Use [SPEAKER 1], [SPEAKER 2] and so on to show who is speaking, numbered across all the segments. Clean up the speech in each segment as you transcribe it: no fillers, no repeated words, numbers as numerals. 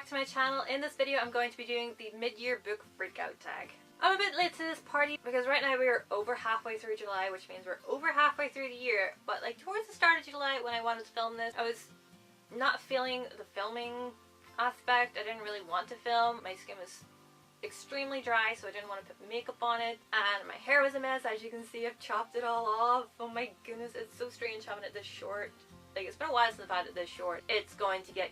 [SPEAKER 1] back to my channel. In this video I'm going to be doing the mid-year book freakout tag. I'm a bit late to this party because right now we are over halfway through July, which means we're over halfway through the year, but like towards the start of July when I wanted to film this, I was not feeling the filming aspect. I didn't really want to film. My skin was extremely dry, so I didn't want to put makeup on it, and my hair was a mess. As you can see, I've chopped it all off. Oh my goodness, it's so strange having it this short. Like, it's been a while since I've had it this short. It's going to get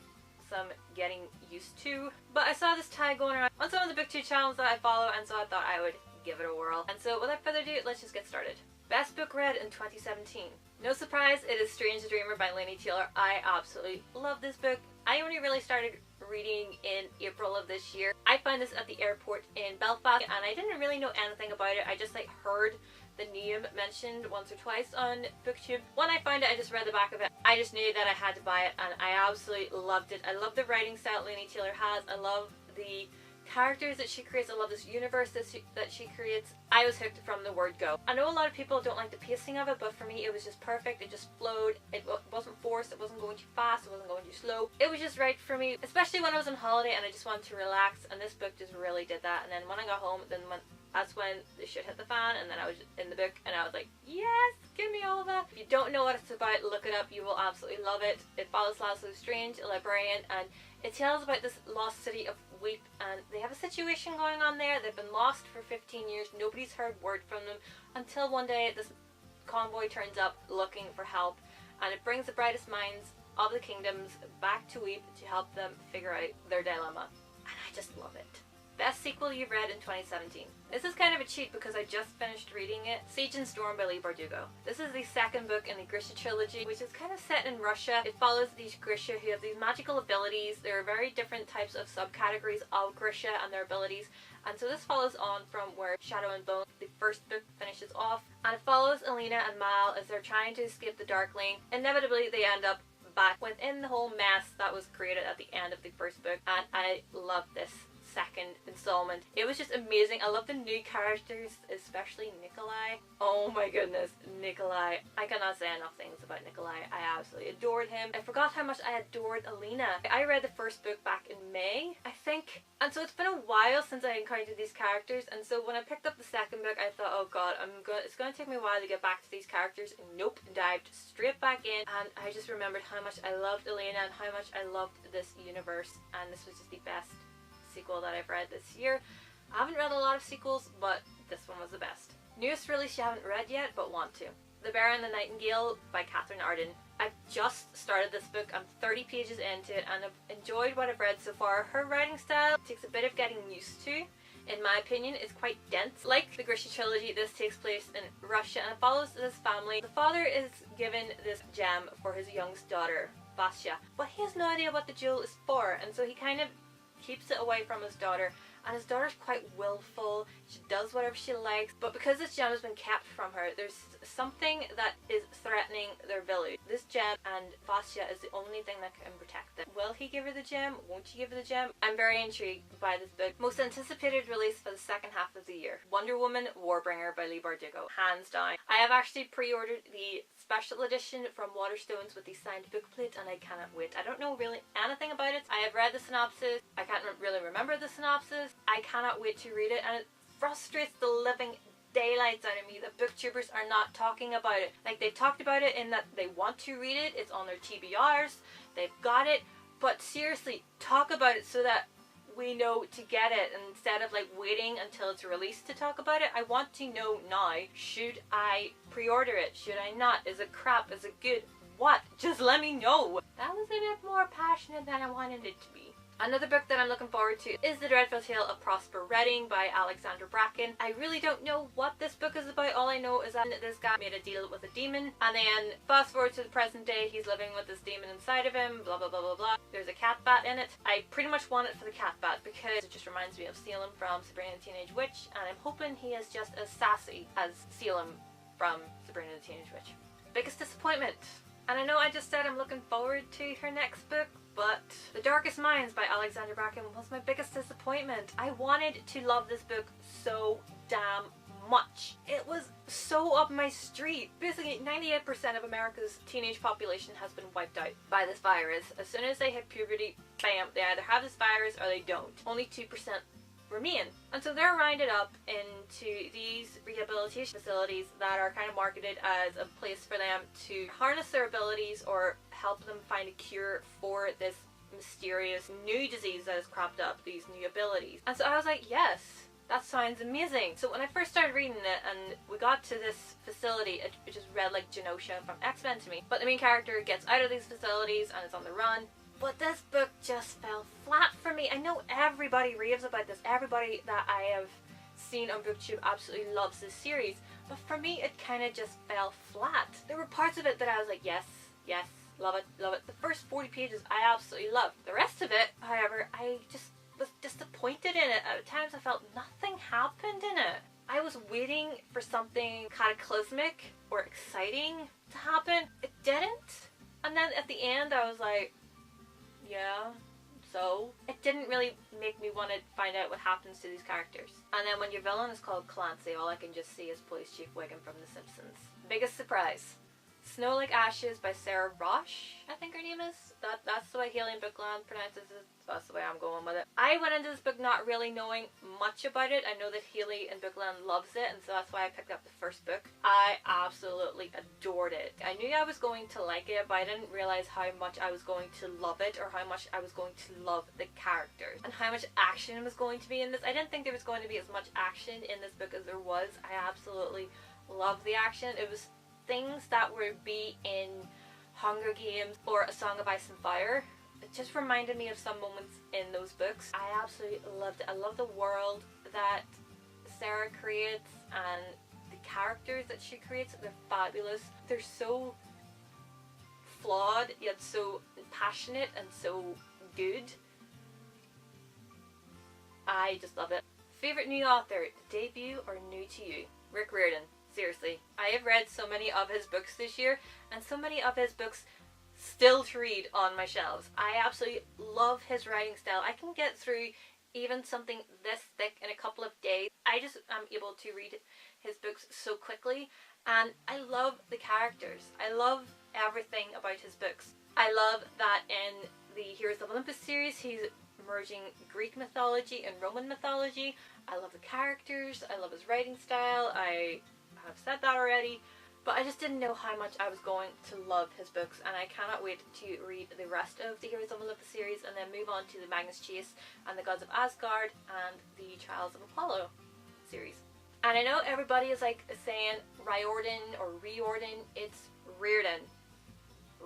[SPEAKER 1] some getting used to. But I saw this tag going around on some of the BookTube channels that I follow, and so I thought I would give it a whirl. And so without further ado, let's just get started. Best book read in 2017. No surprise, it is Strange the Dreamer by Laini Taylor. I absolutely love this book. I only really started reading in April of this year. I found this at the airport in Belfast, and I didn't really know anything about it. I just like heard the name mentioned once or twice on BookTube. When I found it, I just read the back of it. I just knew that I had to buy it, and I absolutely loved it. I love the writing style Laini Taylor has. I love the characters that she creates. I love this universe that she creates. I was hooked from the word go. I know a lot of people don't like the pacing of it, but for me it was just perfect. It just flowed. It wasn't forced. It wasn't going too fast. It wasn't going too slow. It was just right for me, especially when I was on holiday and I just wanted to relax, and this book just really did that. And then when I got home, that's when the shit hit the fan, and then I was in the book and I was like, yes, give me all of that. If you don't know what it's about, look it up. You will absolutely love it. It follows Laszlo Strange, a librarian, and it tells about this lost city of Weep, and they have a situation going on there. They've been lost for 15 years. Nobody's heard word from them until one day this convoy turns up looking for help, and it brings the brightest minds of the kingdoms back to Weep to help them figure out their dilemma. And I just love it. Best sequel you've read in 2017. This is kind of a cheat because I just finished reading it. Siege and Storm by Leigh Bardugo. This is the second book in the Grisha trilogy, which is kind of set in Russia. It follows these Grisha who have these magical abilities. There are very different types of subcategories of Grisha and their abilities. And so this follows on from where Shadow and Bone, the first book, finishes off. And it follows Alina and Mal as they're trying to escape the Darkling. Inevitably, they end up back within the whole mess that was created at the end of the first book. And I love this second installment. It was just amazing. I love the new characters, especially Nikolai. Oh my goodness, Nikolai. I cannot say enough things about Nikolai. I absolutely adored him. I forgot how much I adored Alina. I read the first book back in May, I think. And so it's been a while since I encountered these characters, and so when I picked up the second book, I thought, oh god, it's going to take me a while to get back to these characters. Nope, dived straight back in, and I just remembered how much I loved Alina and how much I loved this universe, and this was just the best sequel that I've read this year. I haven't read a lot of sequels, but this one was the best. Newest release you haven't read yet, but want to. The Bear and the Nightingale by Catherine Arden. I've just started this book. I'm 30 pages into it, and I've enjoyed what I've read so far. Her writing style takes a bit of getting used to. In my opinion, it's quite dense. Like the Grisha trilogy, this takes place in Russia, and it follows this family. The father is given this gem for his youngest daughter, Vasya, but he has no idea what the jewel is for, and so he kind of keeps it away from his daughter, and his daughter's quite willful. She does whatever she likes, but because this gem has been kept from her, there's something that is threatening their village. This gem, and Vasya is the only thing that can protect them. Will he give her the gem? Won't he give her the gem? I'm very intrigued by this book. Most anticipated release for the second half of the year. Wonder Woman Warbringer by Leigh Bardugo. Hands down. I have actually pre-ordered the special edition from Waterstones with the signed bookplate, and I cannot wait. I don't know really anything about it. I have read the synopsis. I can't really remember the synopsis. I cannot wait to read it, and it frustrates the living daylights out of me that booktubers are not talking about it. Like, they've talked about it in that they want to read it, it's on their TBRs, they've got it, but seriously, talk about it so that we know to get it, instead of like waiting until it's released to talk about it. I want to know now. Should I pre-order it? Should I not? Is it crap? Is it good? What? Just let me know. That was a bit more passionate than I wanted it to be. Another book that I'm looking forward to is The Dreadful Tale of Prosper Redding by Alexander Bracken. I really don't know what this book is about. All I know is that this guy made a deal with a demon, and then fast forward to the present day, he's living with this demon inside of him, blah blah blah blah blah. There's a cat bat in it. I pretty much want it for the cat bat because it just reminds me of Salem from Sabrina the Teenage Witch, and I'm hoping he is just as sassy as Salem from Sabrina the Teenage Witch. Biggest disappointment. And I know I just said I'm looking forward to her next book, but The Darkest Minds by Alexander Bracken was my biggest disappointment. I wanted to love this book so damn much. It was so up my street. Basically, 98% of America's teenage population has been wiped out by this virus. As soon as they hit puberty, bam, they either have this virus or they don't. Only 2% remain. And so they're rounded up into these rehabilitation facilities that are kind of marketed as a place for them to harness their abilities or help them find a cure for this mysterious new disease that has cropped up, these new abilities. And so I was like, yes, that sounds amazing. So when I first started reading it and we got to this facility, it just read like Genosha from X-Men to me. But the main character gets out of these facilities and is on the run. But this book just fell flat for me. I know everybody raves about this. Everybody that I have seen on BookTube absolutely loves this series. But for me, it kind of just fell flat. There were parts of it that I was like, yes, yes, love it, love it. The first 40 pages I absolutely loved. The rest of it, however, I just was disappointed in it. At times I felt nothing happened in it. I was waiting for something cataclysmic or exciting to happen. It didn't. And then at the end I was like, yeah, so? It didn't really make me want to find out what happens to these characters. And then when your villain is called Clancy, all I can just see is Police Chief Wiggum from The Simpsons. Biggest surprise. Snow Like Ashes by Sarah Roche, I think her name is. That's the way Haley in Bookland pronounces it. That's the way I'm going with it. I went into this book not really knowing much about it. I know that Haley in Bookland loves it, and so that's why I picked up the first book. I absolutely adored it. I knew I was going to like it, but I didn't realize how much I was going to love it, or how much I was going to love the characters, and how much action was going to be in this. I didn't think there was going to be as much action in this book as there was. I absolutely loved the action. It was things that would be in Hunger Games or A Song of Ice and Fire. It just reminded me of some moments in those books. I absolutely loved it. I love the world that Sarah creates and the characters that she creates. They're fabulous. They're so flawed yet so passionate and so good. I just love it. Favorite new author, debut or new to you? Rick Riordan. Seriously, I have read so many of his books this year, and so many of his books still to read on my shelves. I absolutely love his writing style. I can get through even something this thick in a couple of days. I just am able to read his books so quickly, and I love the characters. I love everything about his books. I love that in the Heroes of Olympus series, he's merging Greek mythology and Roman mythology. I love the characters. I love his writing style. I've said that already, but I just didn't know how much I was going to love his books, and I cannot wait to read the rest of the Heroes of Olympus series and then move on to the Magnus Chase and the Gods of Asgard and the Trials of Apollo series. And I know everybody is like saying Riordan or Riordan. It's Riordan.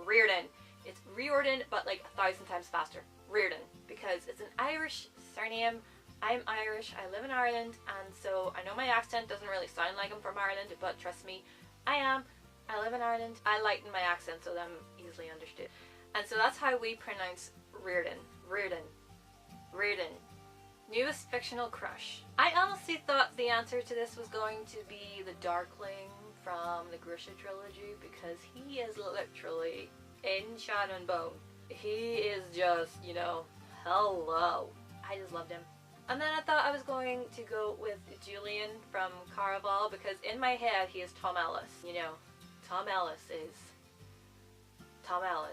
[SPEAKER 1] Riordan. It's Riordan, but like 1,000 times faster. Riordan, because it's an Irish surname. I'm Irish, I live in Ireland, and so I know my accent doesn't really sound like I'm from Ireland, but trust me, I am. I live in Ireland. I lighten my accent so that I'm easily understood. And so that's how we pronounce Riordan. Riordan. Riordan. Newest fictional crush. I honestly thought the answer to this was going to be the Darkling from the Grisha trilogy, because he is literally in Shadow and Bone. He is just, you know, hello. I just loved him. And then I thought I was going to go with Julian from Caraval, because in my head he is Tom Ellis. You know, Tom Ellis is Tom Ellis.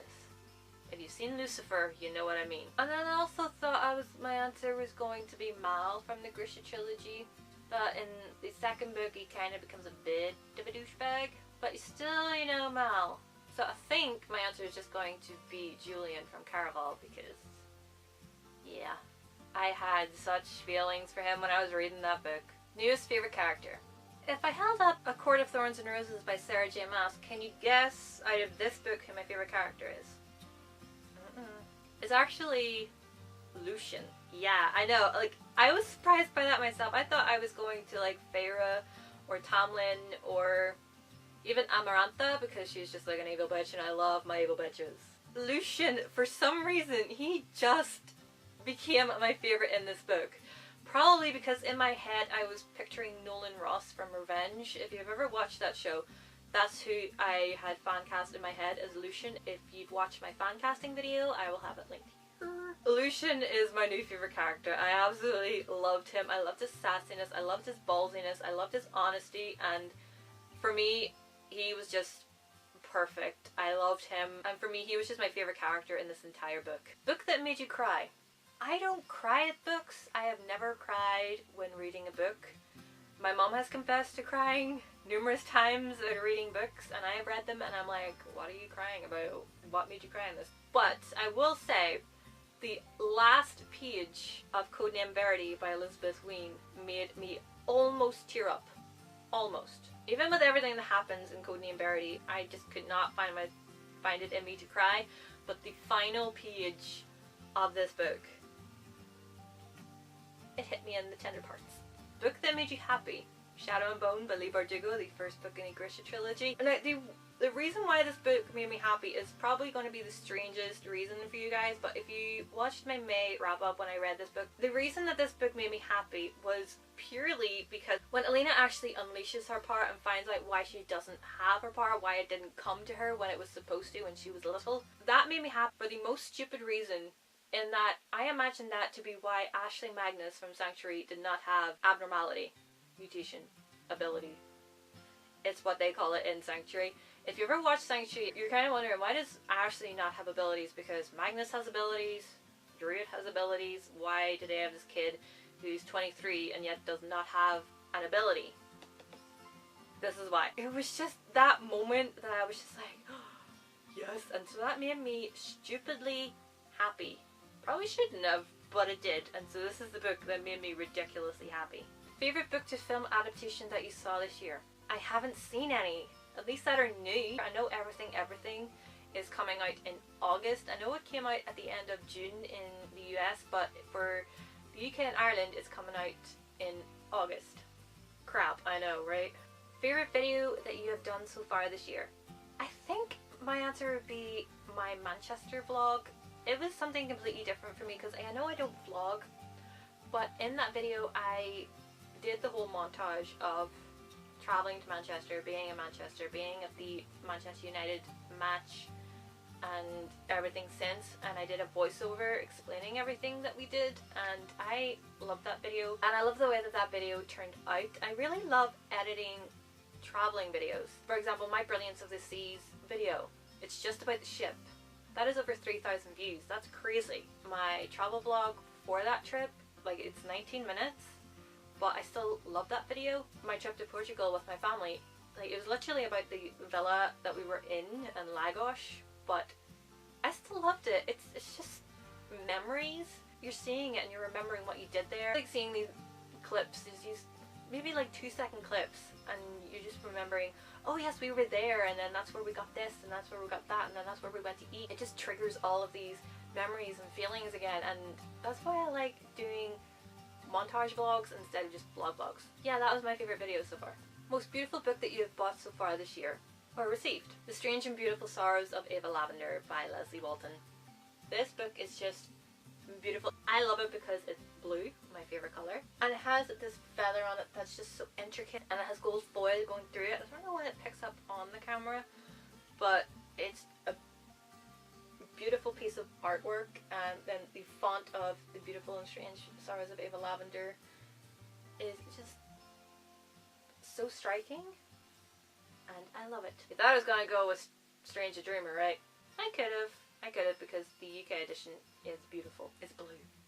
[SPEAKER 1] If you've seen Lucifer, you know what I mean. And then I also thought my answer was going to be Mal from the Grisha trilogy. But in the second book he kind of becomes a bit of a douchebag. But he's still, you know, Mal. So I think my answer is just going to be Julian from Caraval, because, yeah. I had such feelings for him when I was reading that book. Newest favorite character. If I held up A Court of Thorns and Roses by Sarah J. Maas, can you guess out of this book who my favorite character is? It's actually Lucien. Yeah, I know. Like, I was surprised by that myself. I thought I was going to like Feyre or Tamlin or even Amarantha, because she's just like an evil bitch and I love my evil bitches. Lucien, for some reason, he just became my favorite in this book. Probably because in my head I was picturing Nolan Ross from Revenge. If you've ever watched that show, that's who I had fan cast in my head as Lucien. If you've watched my fan casting video, I will have it linked here. Lucien is my new favourite character. I absolutely loved him. I loved his sassiness, I loved his ballsiness, I loved his honesty, and for me, he was just perfect. I loved him, and for me, he was just my favourite character in this entire book. Book that made you cry. I don't cry at books. I have never cried when reading a book. My mom has confessed to crying numerous times at reading books, and I have read them and I'm like, what are you crying about? What made you cry in this? But I will say, the last page of Codename Verity by Elizabeth Wein made me almost tear up. Almost. Even with everything that happens in Codename Verity, I just could not find it in me to cry. But the final page of this book, it hit me in the tender parts. Book that made you happy. Shadow and Bone by Leigh Bardugo, the first book in the Grisha trilogy. Now, the reason why this book made me happy is probably going to be the strangest reason for you guys, but if you watched my May wrap up when I read this book, the reason that this book made me happy was purely because when Elena actually unleashes her power and finds out why she doesn't have her power, why it didn't come to her when it was supposed to when she was little, that made me happy for the most stupid reason, in that I imagine that to be why Ashley Magnus from Sanctuary did not have abnormality, mutation, ability. It's what they call it in Sanctuary. If you ever watch Sanctuary, you're kind of wondering, why does Ashley not have abilities? Because Magnus has abilities, Druid has abilities, why do they have this kid who's 23 and yet does not have an ability? This is why. It was just that moment that I was just like, oh, yes, and so that made me stupidly happy. Probably shouldn't have, but it did, and so this is the book that made me ridiculously happy. Favorite book to film adaptation that you saw this year? I haven't seen any, at least that are new. I know Everything is coming out in August. I know it came out at the end of June in the US, but for the UK and Ireland it's coming out in August. Crap, I know, right? Favorite video that you have done so far this year? I think my answer would be my Manchester vlog. It was something completely different for me because I know I don't vlog, but in that video I did the whole montage of travelling to Manchester, being in Manchester, being at the Manchester United match and everything since, and I did a voiceover explaining everything that we did, and I loved that video, and I love the way that that video turned out. I really love editing travelling videos. For example, my Brilliance of the Seas video, it's just about the ship. That is over 3,000 views. That's crazy. My travel vlog for that trip, like, it's 19 minutes, but I still love that video. My trip to Portugal with my family, like, it was literally about the villa that we were in Lagos, but I still loved it. It's just memories. You're seeing it and you're remembering what you did there. Like seeing these clips, these maybe like 2-second clips, and you're just remembering, oh yes, we were there, and then that's where we got this, and that's where we got that, and then that's where we went to eat. It just triggers all of these memories and feelings again, and that's why I like doing montage vlogs instead of just vlogs. Yeah, that was my favourite video so far. Most beautiful book that you have bought so far this year, or received? The Strange and Beautiful Sorrows of Ava Lavender by Leslie Walton. This book is just beautiful. I love it because it's blue, my favourite colour, and it has this feather on it that's just so intricate, and it has gold foil going through it. I don't know when it picks up on the camera, but it's a beautiful piece of artwork, and then the font of The Beautiful and Strange Sorrows of Ava Lavender is just so striking, and I love it. I thought I was gonna go with Strange a Dreamer, right? I could have because the UK edition is beautiful. It's blue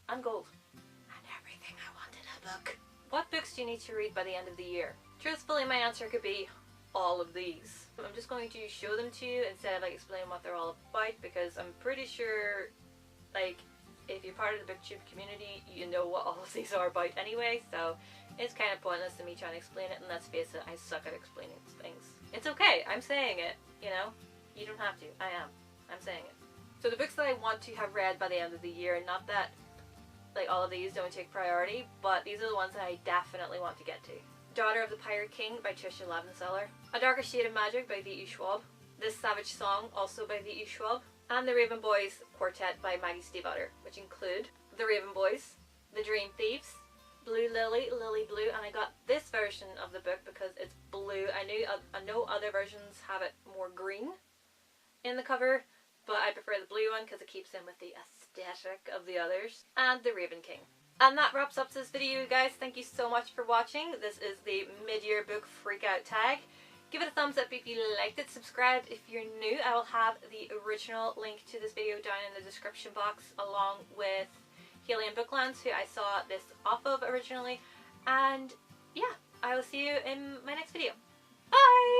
[SPEAKER 1] and gold and everything I want in a book. What books do you need to read by the end of the year? Truthfully, my answer could be all of these. I'm just going to show them to you instead of like explaining what they're all about, because I'm pretty sure, like, if you're part of the booktube community, you know what all of these are about anyway, so it's kind of pointless to me trying to explain it, and let's face it, I suck at explaining things. It's okay, I'm saying it, you know? You don't have to. I'm saying it. So the books that I want to have read by the end of the year, not that like all of these don't take priority, but these are the ones that I definitely want to get to. Daughter of the Pirate King by Tricia Levenseller, A Darker Shade of Magic by V.E. Schwab, This Savage Song also by V.E. Schwab, and The Raven Boys Quartet by Maggie Stiefvater, which include The Raven Boys, The Dream Thieves, Blue Lily, Lily Blue, and I got this version of the book because it's blue. I know other versions have it more green in the cover, but I prefer the blue one because it keeps in with the aesthetic. aesthetic of the others, and the Raven King. And that wraps up this video, guys. Thank you so much for watching. This is the mid-year book freakout tag. Give it a thumbs up if you liked it. Subscribe if you're new. I will have the original link to this video down in the description box, along with Haley and Booklands, who I saw this off of originally. And yeah, I will see you in my next video. Bye!